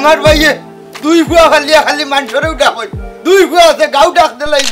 আমার ভাইয়ে দুই ফুয়া খালিয়া খালি মানুষেরও ডাক দুই ফুয়া আছে গাও ডাক দিলাই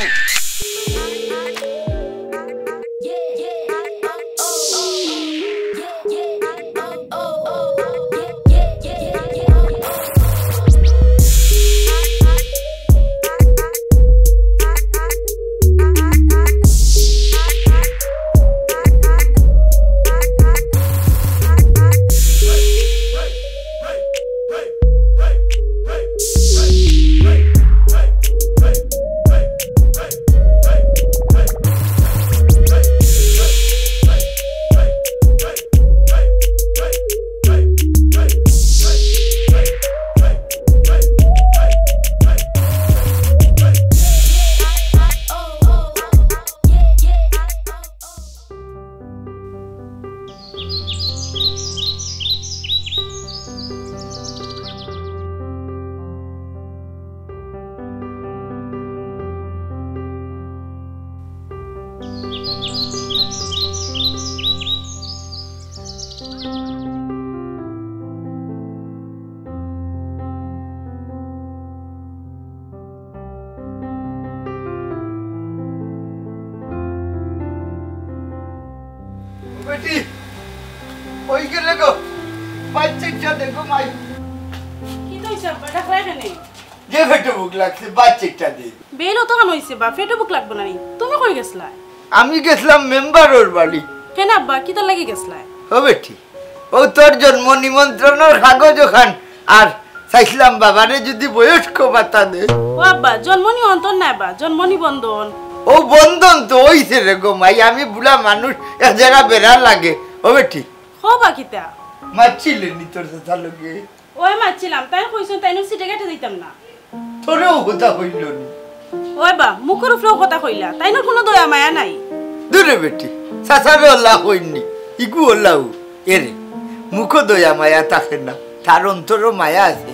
বেটি ওই গেলে গো বাচ্চাটা দেখো মাই কি কইছ বাটা খাইবে নি যে ফেটে ভুক লাগছে বাচ্চাটা দে বেলো তো কান হইছে বা ফেটে ভুক লাগবে না নি তুমি কই গেছলা আমি গেছলাম মেম্বারের বাড়ি কেন আব্বা কি তো লাগি গেছলা ও বেটি ও তোর জন্ম নিমন্ত্রণের কাগজ ওখান আর চাইছিলাম বাবারে যদি বয়স্ক ভাতা দে ও আব্বা জন্ম নিমন্ত্রণ না বা জন্ম নিবন্ধন ও বন্ধন তো হইছে রে গো মাই আমি বুড়া মানুষ এক জায়গা বেড়া লাগে ও বেটি হবা কিতা মাছিলে নি তোর সাথে লগে ওই মাছিলাম তাই কইছো তাই নো সিটে কেটে দিতাম না তোরেও কথা কইল নি ওই বা মুখের উপরেও কথা কইলা তাই না কোনো দয়া মায়া নাই দূরে বেটি সাসাবে আল্লাহ কইনি ইগু আল্লাহ এরে মুখ দয়া মায়া থাকে না তার অন্তরও মায়া আছে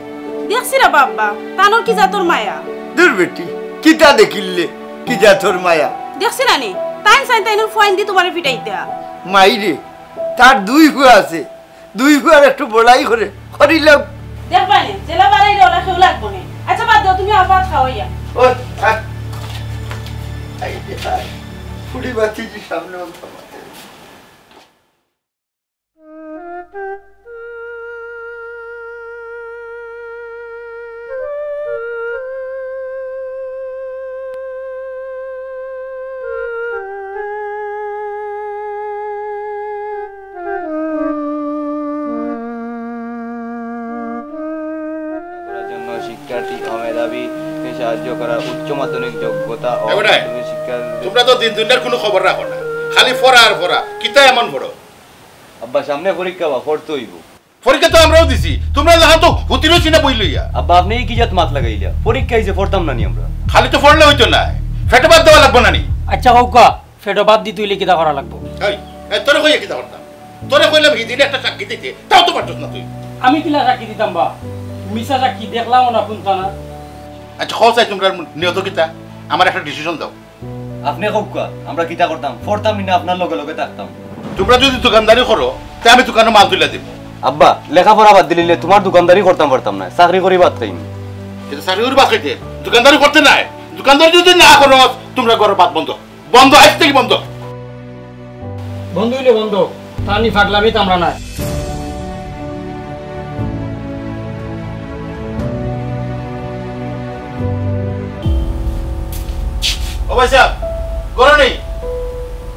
দেখছি রে বাবা তানোর কি জাতর মায়া দূর বেটি কিটা দেখিলে কি জাতর মায়া দেখছি না নি তাই সাই তাই ফোন দি তোমারে পিটাইতা মাইরে তার দুই ফুয়া আছে দুই ফুয়ার একটু বড়াই করে করিলাম দেখবানি জেলা বাড়াই রে ওলা খেউ লাগবো না আচ্ছা বাদ দাও তুমি আবার খাওয়াইয়া ওই আই ফুড়ি বাতি জি সামনে থামাতে সাহায্য করা উচ্চ মাধ্যমিক যোগ্যতা ও শিক্ষা তোমরা তো দিন দুনিয়ার কোনো খবর রাখো না খালি পড়া আর পড়া কিতা এমন বড় আব্বা সামনে পরীক্ষা বা পড়তে হইব পরীক্ষা তো আমরাও দিছি তোমরা যখন তো হুতিরো চিনা বইলইয়া আব্বা আপনি কি জাত মাত লাগাইলা পরীক্ষা হইছে পড়তাম না নি আমরা খালি তো পড়লে হইতো না ফেটে বাদ দেওয়া লাগবো না নি আচ্ছা কাকা ফেটো বাদ দি তুইলে কিটা করা লাগবো এই তোরে কইয়া কিতা করতাম তোরে কইলাম হিদিনে একটা সাক্ষী দিতে তাও তো পারছস না তুই আমি কিলা সাক্ষী দিতাম বা মিছা সাক্ষী দেখলাম না শুনতা না আচ্ছা খোঁজাই তোমরা নিয়ত কিতা আমার একটা ডিসিশন দাও আপনি কাকা আমরা কিটা করতাম পড়তাম না আপনার লগে লগে থাকতাম তোমরা যদি দোকানদারি করো তাহলে আমি দোকানে মাল তুলে দেব আব্বা লেখাপড়া বাদ দিলে তোমার দোকানদারি করতাম পারতাম না চাকরি করি বাদ খাইনি কিন্তু চাকরি করি বাদ খাইতে দোকানদারি করতে নাই দোকানদারি যদি না করো তোমরা ঘরের বাদ বন্ধ বন্ধ আজ থেকে বন্ধ বন্ধ হইলে বন্ধ তানি ফাগলামি তো আমরা না ও ভাই সাহেব করো নেই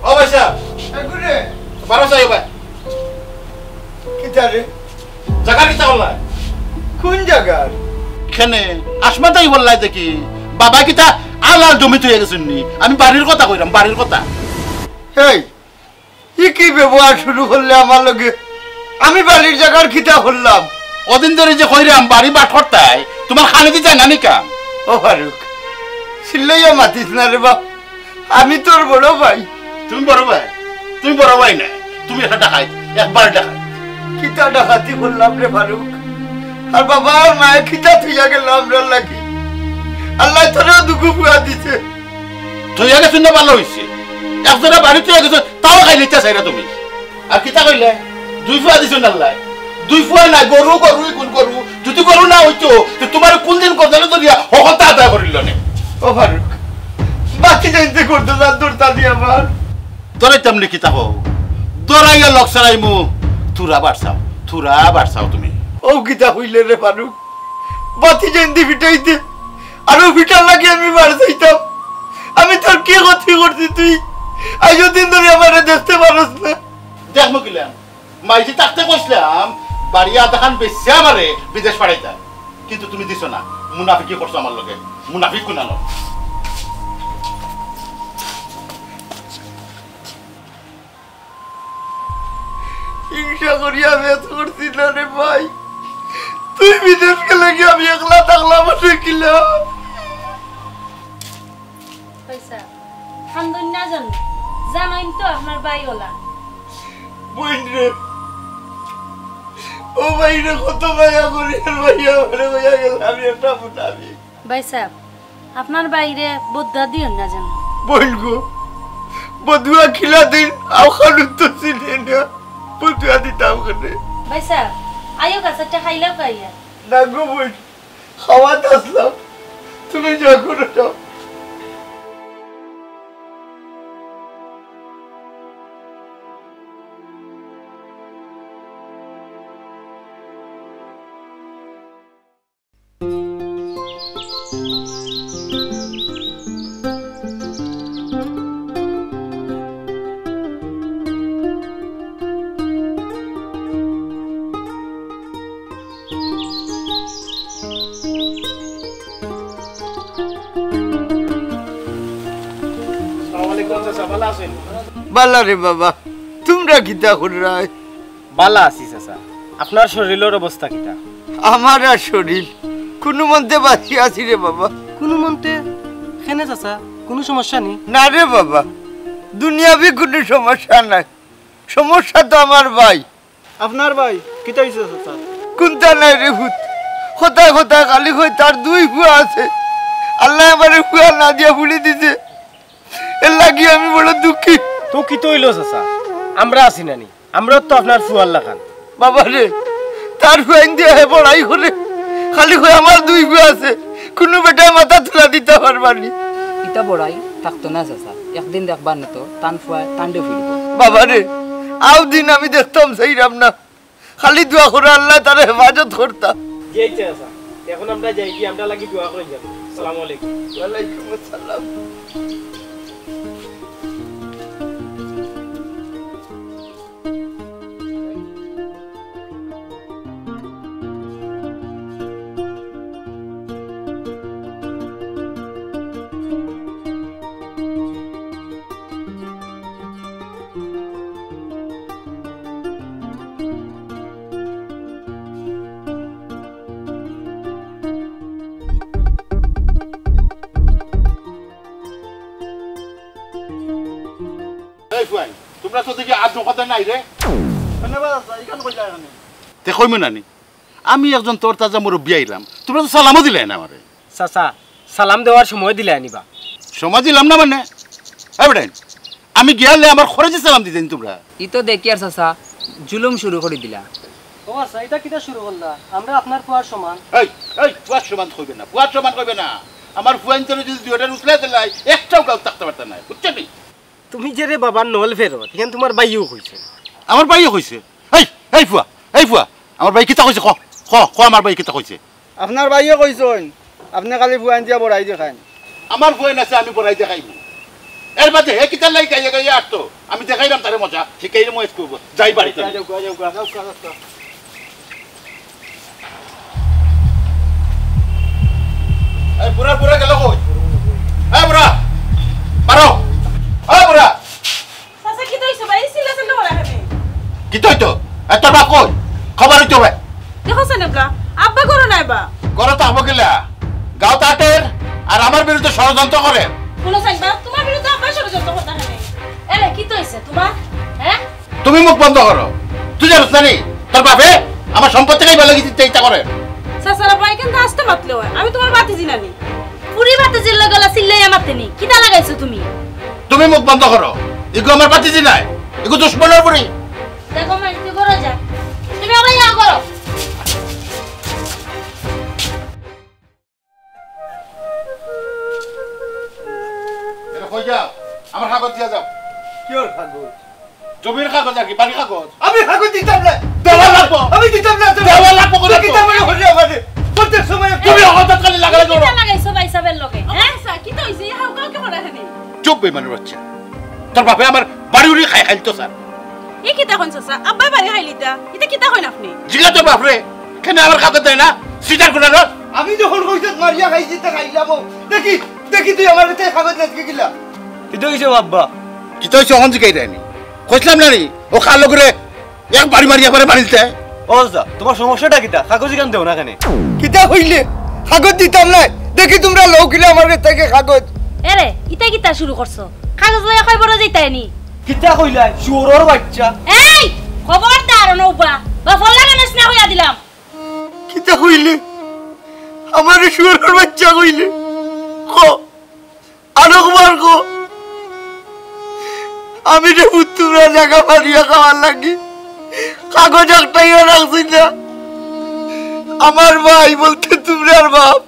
ও ভাই সাহেব এগুরে বারো সাহেব ভাই কিটা রে জায়গা কিতা বললাই কোন জায়গার এখানে আসমাতাই বললাই দেখি বাবা কিতা আলাল জমি তুই গেছেন নি আমি বাড়ির কথা কইলাম বাড়ির কথা এই ই কি ব্যবহার শুরু করলে আমার লগে আমি বাড়ির জায়গার কিটা করলাম ওদিন ধরে যে কইরাম বাড়ি বাট করতাই তোমার খালি দি যায় না নিকা ও ফারুক সিল্লাইয়া মাতিস না রে বাপ আমি তোর বড় ভাই তুমি বড় ভাই না তুমি একটা ডাকাই একবার ডাকাই কিতা ডাকাতি করলাম রে ফারুক আর বাবা আর মায়ের কিতা থইয়া গেলাম রে লাগি আল্লাহ তোরে দুঃখ পুয়া দিছে থইয়া গেছ না ভালো হইছে একজনা বাড়ি থইয়া গেছ তাও খাই লইতা চাইরা তুমি আর কিতা কইলে দুই ফুয়া দিছ না আল্লাহ দুই ফুয়া না গরু গরু কোন গরু যদি গরু না হইতো তো তোমার কোন দিন কোদালে ধরিয়া হকতা আদায় করিল না ও ফারুক বাতি যাইতে করতে যা দূরতা দিয়ে আমার তোরে তেমনি কিতা হো দরাইয়া লক সারাইমু থুরা বাড়ছাও তুমি ও কিতা হইলে রে ফারুক বাতি যাইতে ফিটাইতে আরো ফিটার লাগে আমি মার যাইতাম আমি তোর কি ক্ষতি করছি তুই আজ দিন ধরে আমার দেখতে পারস না দেখবো কিলাম মাইজি থাকতে কইছিলাম বাড়ি আধাখান বেশি আমারে বিদেশ পাঠাইতা কিন্তু তুমি দিছো না মুনাফিকি করছো আমার লগে মুনাফিক কোন আনো হিংসা করি আমি এত করছি না রে ভাই তুই বিদেশ গেলে কি আমি একলা থাকলাম কিলাম পয়সা খান্দন না জানো জানাইন তো আপনার বাইওলা বইন রে ও ভাই রে কত ভাইয়া করি ভাইয়া বলে ভাইয়া গেল আমি একটা মুনাবি ভাই সাহেব আপনার বাইরে বদ্দা দিও না জানো বইন গো বদুয়া খিলা দিন আও খালু তো চিনে না বদুয়া দিতাম কেনে ভাই সাহেব আয়ো কাছটা খাইলাও খাইয়া না গো বইন খাওয়াতে আসলাম তুমি যা করে যাও বালা রে বাবা তোমরা কিতা করে রায় বালা আছি চাচা আপনার শরীরের অবস্থা কিটা আমার আর শরীর কোনো মধ্যে বাঁচি আছি রে বাবা কোনো মন্তে কেনে চাচা কোনো সমস্যা নেই না রে বাবা দুনিয়াবি কোনো সমস্যা নাই সমস্যা তো আমার ভাই আপনার ভাই কিটা হইছে চাচা কোনটা নাই রে ভূত কোথায় কোথায় খালি হয়ে তার দুই ফুয়া আছে আল্লাহ আমার ফুয়া না দিয়া ভুলে দিছে এর লাগি আমি বড় দুঃখী তো কি তো হইলো চাচা আমরা আছি নানি আমরা তো আপনার ফুয়ার লাগান বাবা রে তার ফুয়াইন দিয়ে হে পড়াই করে খালি হয়ে আমার দুই ফুয়া আছে কোনো বেটায় মাথা তুলা দিতে পারবানি ইটা বড়াই থাকতো না চাচা একদিন দেখবার না তো টান ফুয়ায় টান্ডে ফিরব বাবা রে আও দিন আমি দেখতাম সেইরাম না খালি দোয়া করে আল্লাহ তার হেফাজত করতাম যাইছে চাচা এখন আমরা যাই কি আমরা লাগি দোয়া করে যাব আসসালামু আলাইকুম ওয়ালাইকুম আসসালাম এই ফুয়াই তোমরা তো দেখি আজ কথা নাই রে তে কইমু নানি আমি একজন তোর তাজা মুরব্বী আইলাম তোমরা তো সালামও দিলে না আমারে চাচা সালাম দেওয়ার সময় দিলে আনিবা সময় দিলাম না মানে বেটাই আমি গিয়ালে আমার খরচে সালাম দিতেন তোমরা ই তো দেখি আর চাচা জুলুম শুরু করে দিলা ও আচ্ছা এটা কিটা শুরু করলা আমরা আপনার ফুয়ার সমান এই এই ফুয়ার সমান কইবে না ফুয়ার সমান কইবে না আমার ফুয়াইন তোর যদি দুইটা উছলে দিলাই একটাও গাও থাকতে পারত না বুঝছনি তুমি যে রে বাবার নল ফেরত এখন তোমার বাইও কইছে আমার ভাইও কইছে এই ফুয়া আমার ভাই কিতা কইছে ক আমার ভাই কিতা কইছে আপনার ভাইও কইছেন আপনি খালি ফুয়ান দিয়া বড়াই দেখান আমার ফুয়াইন আছে আমি বড়াই দেখাইব এর বাদে হে কিতা লাই গাইয়া গাইয়া আটতো আমি দেখাইলাম তারে মজা শিখাইলে মই করব যাই বাড়িতে এই বুড়া গেল কই এই বুড়া পারো এই বুড়া চাচা কি দইছো ভাই সিলা সিলা ওরা খাবে কি তো এত বাপ কই খবর হইতো ভাই দেখো সেনেবলা আব্বা করো নাই বা গরো তো হবো কিলা গাও তাটের আর আমার বিরুদ্ধে ষড়যন্ত্র করে কোন সাইবা তোমার বিরুদ্ধে আব্বা ষড়যন্ত্র করতে হবে এলে কি দইছে তোমার হ্যাঁ তুমি মুখ বন্ধ করো তুই জানিস না নি তোর বাপে আমার সম্পত্তি খাই ভালো দিতে ইচ্ছা করে চাচারা ভাই কিন্তু আসতে মাতলে হয় আমি তোমার বাতি জিনানি পুরি বাতি জিল্লা গলা সিল্লাই আমাতে নি কিটা লাগাইছো তুমি তুমি মুখ বন্ধ করো ইগো আমার পাতিজি নাই ইগো দুশ্মনের পরি দেখো মাইতে করো যা তুমি আবার ইয়া করো কই যা আমার কাগজ দিয়া যাও কিয়র কাগজ জমির কাগজ আর কি বাড়ি কাগজ আমি কাগজ দিতাম না দেওয়া লাগবো আমি দিতাম না দেওয়া লাগবো করে কি তার মানে হলে আমারে প্রত্যেক সময় তুমি হঠাৎ খালি লাগালে কি তা লাগাইছো ভাই সাহেবের লগে হ্যাঁ স্যার কি তো হইছে হাউ কাউ কে মরা হেনি চুপ বেমানের বাচ্চা তোর বাপে আমার বাড়ি উড়ি খাইতো স্যার এই কি তা হইছে স্যার আব্বা বাড়ি খাইলিতা এটা কি তা হইন আপনি জিগা তোর বাপরে কেন আমার কাগজ দেয় না সিটার কোনা আমি যখন কইতে মারিয়া খাইছি তা খাইলাম দেখি দেখি তুই আমার কাছে কাগজ লাগকে গিলা কিতো হইছে আব্বা কি তো সহন জিগাই দেয়নি কইছিলাম না নি ও কালো করে এক বাড়ি মারি একবারে বাড়িতে ও যা তোমার সমস্যাটা কিটা কাগজ কেন দেও না কেন কিতা হইলে কাগজ দিতাম না দেখি তোমরা লোক গিলা আমার থেকে কাগজ এরে ইতা কি তা শুরু করছো কাগজ লইয়া কই বড় যাইতাই নি কিতা কইলা শুয়োরের বাচ্চা এই খবরদার নৌবা বা ফল লাগানোস না হইয়া দিলাম কিতা হইলে আমার শুয়োরের বাচ্চা কইলে কো আরেকবার কো আমি রে পুত্রা জায়গা মারিয়া খাওয়ার লাগি কাগজ একটাই রাখছি না আমার ভাই বলতে তোমরা আর বাপ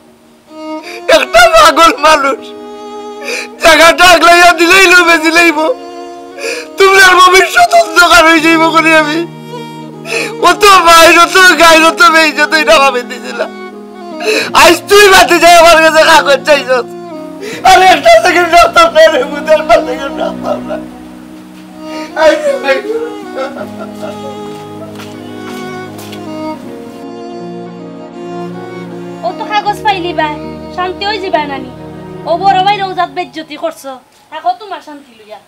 একটা পাগল মানুষ জায়গাটা আগলাইয়া দিলেই লো বেশি লইব তোমরা ভবিষ্যৎ অন্ধকার হয়ে যাইব করে আমি অত বাইর অত গায়ের অত বেইজত এটা ভাবে দিয়েছিলাম আজ তুই বাতে যাই আমার কাছে কাগজ চাইছস আরে একটা সেকেন্ড রাস্তা ফেরে বুঝার একটা সেকেন্ড রাস্তা না ও তো কাগজ পাইলি বাই শান্তি হই যাবা নানি ও বড় ভাই রোজাত বেজ্জতি করছো থাকো তোমার শান্তি লইয়া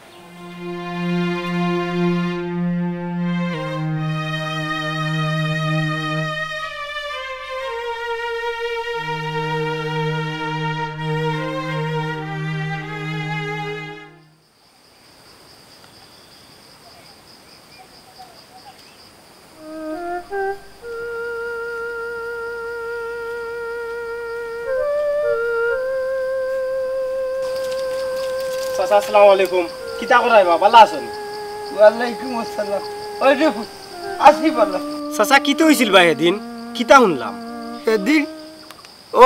চাচা আসসালামু আলাইকুম কিতা করাই বা ভালো আছেন ওয়ালাইকুম আসসালাম ওই রে আসি বলা চাচা কিতা হইছিল ভাই এদিন কিতা শুনলাম সেদিন ও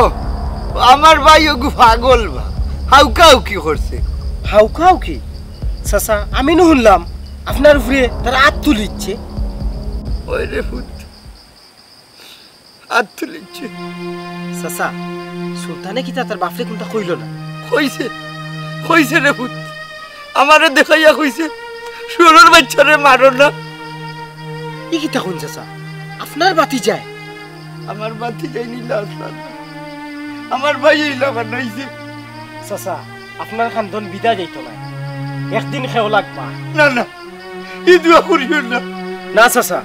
আমার ভাই ওগু পাগল বা হাউকাউ কি করছে হাউকাও কি চাচা আমি নো শুনলাম আপনার উপরে তারা হাত তুলিচ্ছে ওই রে ফুট হাত তুলিচ্ছে চাচা সুলতানে কিতা তার বাপরে কোনটা কইল না কইছে কইছে রে ফুট আমারে দেখাইয়া কইছে সুরের বাচ্চারে মারো না ই কিতা কোন চাচা আপনার বাতি যায় আমার বাতি যাইনি লাসলাম আমার ভাই এই লাগা নাইছে চাচা আপনার খানদন বিদা যাইতো না একদিন খেও লাগবা না না ই দুয়া করিও না না চাচা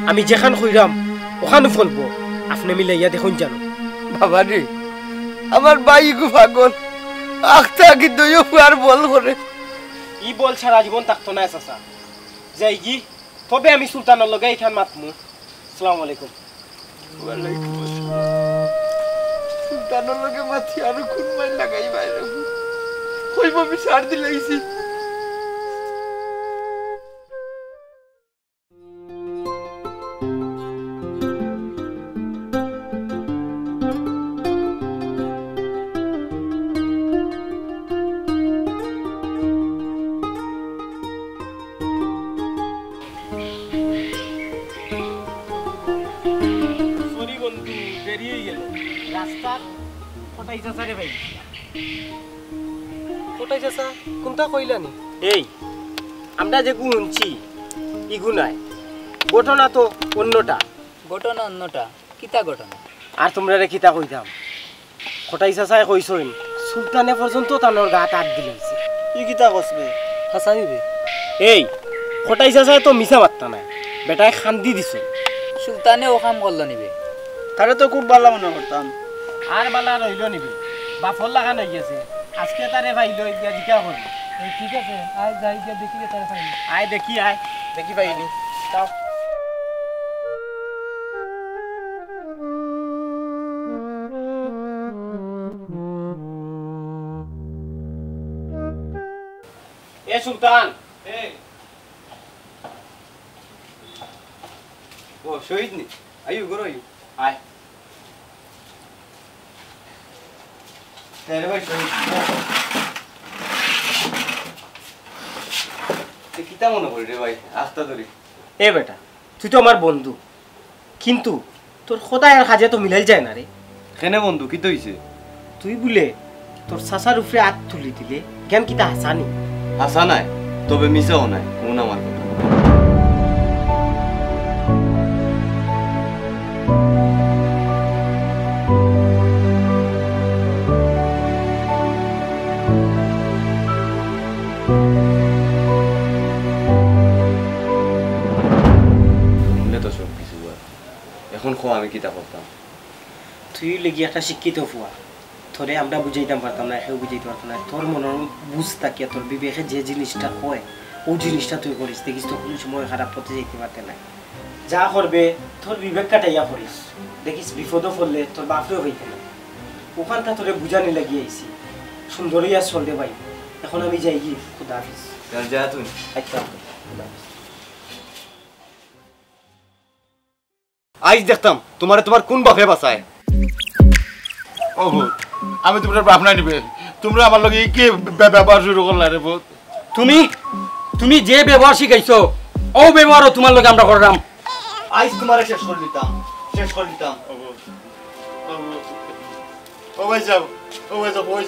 আমি যেখান কইরাম ওখানে ফলবো আপনি মিলাইয়া দেখুন জানো বাবা রে আমার ভাই গু পাগল আখতা কি দইও ফুয়ার বল করে ই বল ছাড়া জীবন থাকতো না চাচা যাই কি তবে আমি সুলতানের লগে এখান মাতমু আসসালামু আলাইকুম ওয়ালাইকুম আসসালাম সুলতানের লগে মাথি আর কোন মাই লাগাই বাইরে কইব বিচার দিলাইছি সরি বন্ধু বেরিয়ে গেল রাস্তা ফটাই চাচা রে ভাই ফটাই চাচা কোনটা কইলানি এই আমরা যে গুনছি ইগু নাই ঘটনা তো অন্যটা ঘটনা অন্যটা কিতা ঘটনা আর তোমরা রে কিতা কইতাম ফটাই চাচাই কইছইন সুলতানে পর্যন্ত তানোর গাত হাত দিলাইছে ই কিতা কসবে হাসাই রে এই ফটাই চাচাই তো মিছা মাত্তা নাই বেটায় খান্দি দিছে সুলতানে ও কাম করলো নিবে তারে তো খুব ভালো মনে করতাম আর বালা রইল নিবি বাফর লাগান হয়ে গেছে আজকে তারে ভাই লই গিয়া জিকা করবি ঠিক আছে আয় যাই গিয়া দেখি তারে ভাই আয় দেখি পাইনি তাও এ সুলতান ও শহীদ নি আয়ু গরো আয়ু আয় তেরে ভাই শহীদ কিতা মনে করি রে ভাই আস্তা ধরি এ বেটা তুই তো আমার বন্ধু কিন্তু তোর খোদায় আর কাজে তো মিলাই যায় না রে কেনে বন্ধু কি হইছে তুই বলে তোর চাচার উপরে হাত তুলি দিলে জ্ঞান কিতা হাসানি হাসা নাই তবে মিশাও নাই কোন আমার কথা এখন খো আমি কিতা করতাম তুই লেগে একটা শিক্ষিত হওয়া তোরে আমরা বুঝাইতাম পারতাম না কেউ বুঝাইতে পারতাম না তোর মনের বুঝ থাকিয়া তোর বিবেকে যে জিনিসটা হয় ওই জিনিসটা তুই করিস দেখিস তো কোনো সময় খারাপ পথে যেতে পারতে না যা করবে তোর বিবেক কাটাইয়া করিস দেখিস বিপদও পড়লে তোর বাপরেও হইতে না ওখানটা তোরে বুঝানি লাগিয়ে আইসি সুন্দরইয়া চলতে ভাই এখন আমি যাই গিয়ে খুদা হাফিজ যা তুই আচ্ছা খুদা হাফিজ আইজ দেখতাম তোমারে তোমার কোন বাপে বাঁচায় ও ভূত আমি তোমার বাপ নাই নিবে তোমরা আমার লগে কি ব্যবহার শুরু করলা রে ভূত তুমি যে ব্যবহার শিখাইছো ও ব্যবহারও তোমার লগে আমরা করলাম আইজ তোমারে শেষ করে দিতাম ও ভাই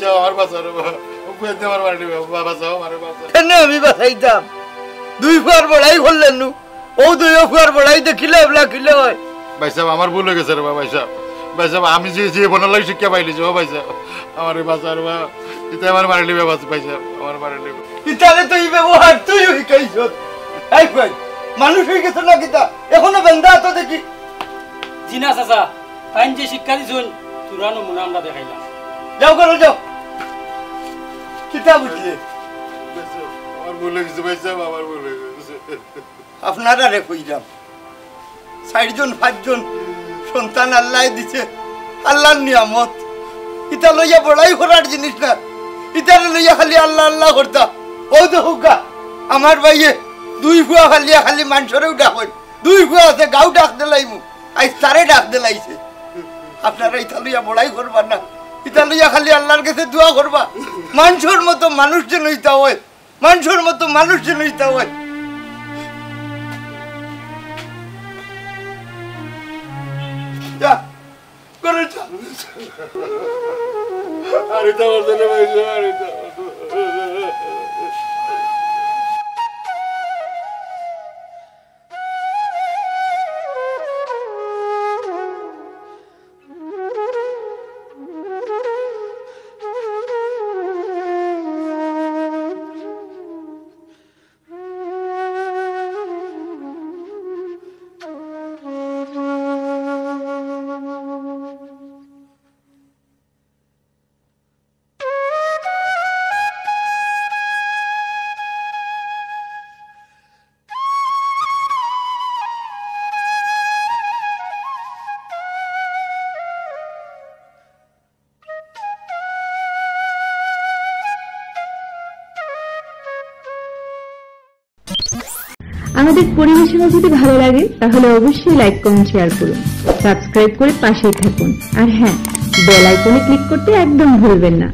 যাও আর বাঁচাও রে বাবা ও কুয়েতে আমার বাড়ি নিবে বাঁচাও আমারে বাঁচাও কেন আমি বাঁচাইতাম দুই ফুয়ার বড়াই করলেন নু ও দুই ফুয়ার বড়াই দেখিলে এবলা কিলে হয় ভাই সাহেব আমার ভুল হয়ে গেছে রে ভাই সাহেব আমি যে জীবনের লাগে শিক্ষা পাইলি যে ও ভাই সাহেব আমার বাঁচা রে বাবা এটা আমার বাড়ি নিবে ভাই সাহেব আমার বাড়ি নিবে ইতালে তো এই ব্যবহার তুই শিখাইছ এই ভাই মানুষ হয়ে গেছ না কিতা এখনো বেন্দা তো দেখি জিনা চাচা তাই যে শিক্ষা দিছুন তুরা নমুনা আমরা দেখাইলাম যাও করো যাও কিতা বুঝলে আমার ভুল হয়ে গেছে ভাই সাহেব আমার ভুল হয়ে গেছে আপনারা রে কইলাম 4 জন 5 জন সন্তান আল্লাহ দিছে আল্লাহর নিয়ামত ইতা লইয়া বড়াই করার জিনিস না ইতা লইয়া খালি আল্লাহ আল্লাহ করতা ও দেখুকা আমার ভাইয়ে দুই ফুয়া খালি মানুষরেও ডাক হয় দুই ফুয়া আছে গাও ডাক দিলাইমু আজ তারে ডাক দিলাইছে আপনারা ইতা লইয়া বড়াই করবা না ইতা লইয়া খালি আল্লাহর কাছে দোয়া করবা মানুষের মতো মানুষ যেন ইতা হয় মানুষের মতো মানুষ যেন ইতা হয় যা করে যা আরে তো আমার জন্য ভাই আরে তো আমাদের পরিবেশনা যদি ভালো লাগে তাহলে অবশ্যই লাইক কমেন্ট শেয়ার করুন সাবস্ক্রাইব করে পাশেই থাকুন আর হ্যাঁ বেল আইকনে ক্লিক করতে একদম ভুলবেন না